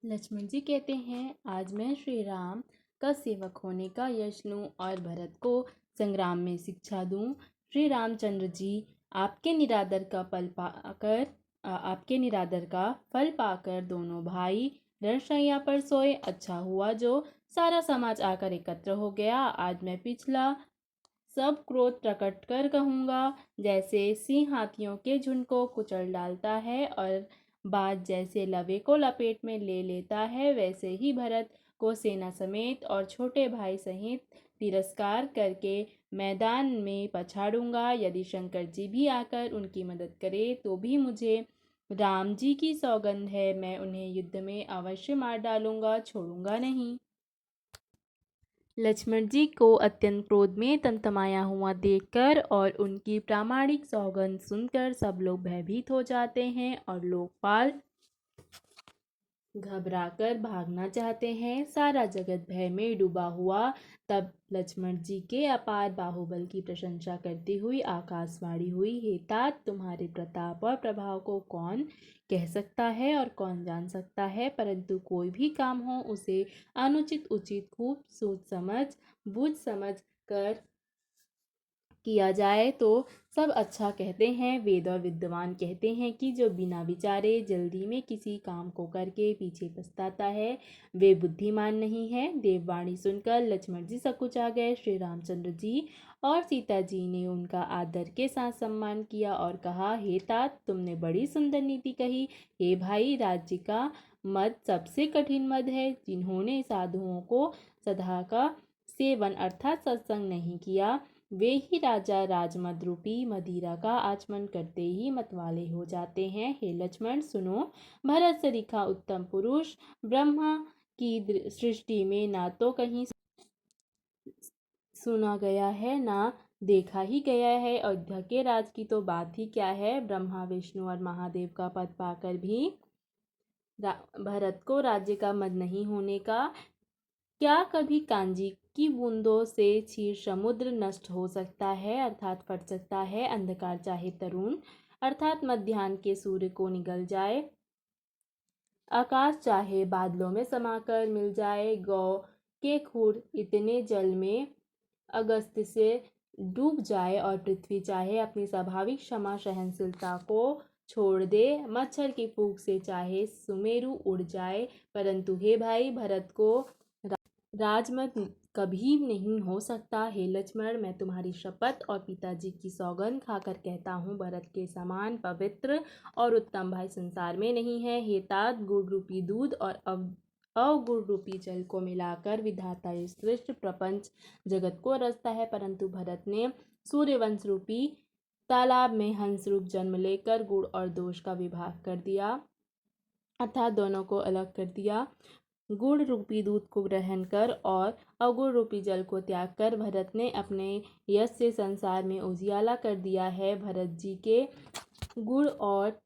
लक्ष्मण जी कहते हैं, आज मैं श्री राम का सेवक होने का यश लूं और भरत को संग्राम में शिक्षा दूं। श्री रामचंद्र जी, आपके निरादर का फल पाकर दोनों भाई रणशैया पर सोए। अच्छा हुआ जो सारा समाज आकर एकत्र हो गया। आज मैं पिछला सब क्रोध प्रकट कर कहूँगा। जैसे सिंह हाथियों के झुंड को कुचल डालता है और बाज जैसे लवे को लपेट में ले लेता है, वैसे ही भरत को सेना समेत और छोटे भाई सहित तिरस्कार करके मैदान में पछाड़ूंगा। यदि शंकर जी भी आकर उनकी मदद करे तो भी मुझे राम जी की सौगंध है, मैं उन्हें युद्ध में अवश्य मार डालूंगा, छोड़ूंगा नहीं। लक्ष्मण जी को अत्यंत क्रोध में तमतमाया हुआ देखकर और उनकी प्रामाणिक सौगंध सुनकर सब लोग भयभीत हो जाते हैं और लोकपाल घबराकर भागना चाहते हैं। सारा जगत भय में डूबा हुआ। तब लक्ष्मण जी के अपार बाहुबल की प्रशंसा करती हुई आकाशवाणी हुई, हे तात, तुम्हारे प्रताप और प्रभाव को कौन कह सकता है और कौन जान सकता है। परंतु कोई भी काम हो उसे अनुचित उचित खूब सोच समझ बूझ समझ कर किया जाए तो सब अच्छा कहते हैं। वेद और विद्वान कहते हैं कि जो बिना विचारे जल्दी में किसी काम को करके पीछे पछताता है, वे बुद्धिमान नहीं है। देववाणी सुनकर लक्ष्मण जी सकुचा गए। श्री रामचंद्र जी और सीता जी ने उनका आदर के साथ सम्मान किया और कहा, हे तात, तुमने बड़ी सुंदर नीति कही। हे भाई, राज्य का मद सबसे कठिन मद है। जिन्होंने साधुओं को सदा का सेवन अर्थात सत्संग नहीं किया, वे ही राजा राजमद रूपी मदिरा का आचमन करते ही मतवाले हो जाते हैं। हे लक्ष्मण सुनो, भरत सरीखा उत्तम पुरुष ब्रह्मा की सृष्टि में ना तो कहीं सुना गया है ना देखा ही गया है। अयोध्या के राज की तो बात ही क्या है। ब्रह्मा विष्णु और महादेव का पद पाकर भी भरत को राज्य का मद नहीं होने का। क्या कभी कांजी की बूंदों से क्षीर समुद्र नष्ट हो सकता है, अर्थात फट सकता है। अंधकार चाहे तरुण अर्थात मध्याह्न के सूर्य को निगल जाए, आकाश चाहे बादलों में समाकर मिल जाए, गौ के खुर इतने जल में अगस्त से डूब जाए और पृथ्वी चाहे अपनी स्वाभाविक क्षमा सहनशीलता को छोड़ दे, मच्छर की फूंक से चाहे सुमेरु उड़ जाए, परंतु हे भाई, भरत को राजमत कभी नहीं हो सकता। हे लक्ष्मण, मैं तुम्हारी शपथ और पिताजी की सौगंध खाकर कहता हूँ, भरत के समान पवित्र और उत्तम भाई संसार में नहीं है। हे तात, गुड़ रूपी दूध और अवगुण रूपी जल को मिलाकर विधाता इस सृष्ट प्रपंच जगत को रचता है, परंतु भरत ने सूर्यवंश रूपी तालाब में हंस रूप जन्म लेकर गुड़ और दोष का विभाग कर दिया, अर्थात दोनों को अलग कर दिया। गुड़ रूपी दूध को ग्रहण कर और अवगुण रूपी जल को त्याग कर भरत ने अपने यश से संसार में उजियाला कर दिया है। भरत जी के गुण और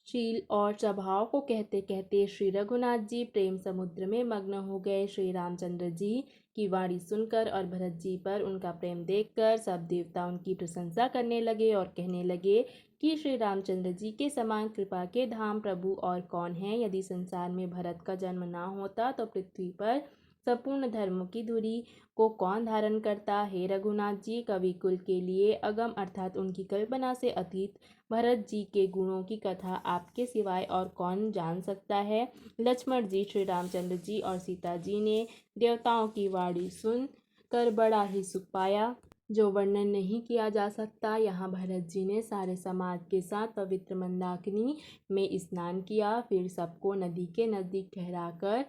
शील और स्वभाव को कहते कहते श्री रघुनाथ जी प्रेम समुद्र में मग्न हो गए। श्री रामचंद्र जी की वाणी सुनकर और भरत जी पर उनका प्रेम देखकर सब देवता उनकी प्रशंसा करने लगे और कहने लगे कि श्री रामचंद्र जी के समान कृपा के धाम प्रभु और कौन है। यदि संसार में भरत का जन्म ना होता तो पृथ्वी पर संपूर्ण धर्म की धुरी को कौन धारण करता। हे रघुनाथ जी, कवि कुल के लिए अगम अर्थात उनकी कल्पना से अतीत भरत जी के गुणों की कथा आपके सिवाय और कौन जान सकता है। लक्ष्मण जी, श्री रामचंद्र जी और सीता जी ने देवताओं की वाणी सुन कर बड़ा ही सुख पाया, जो वर्णन नहीं किया जा सकता। यहाँ भरत जी ने सारे समाज के साथ पवित्र मंदाकिनी में स्नान किया, फिर सबको नदी के नजदीक ठहराकर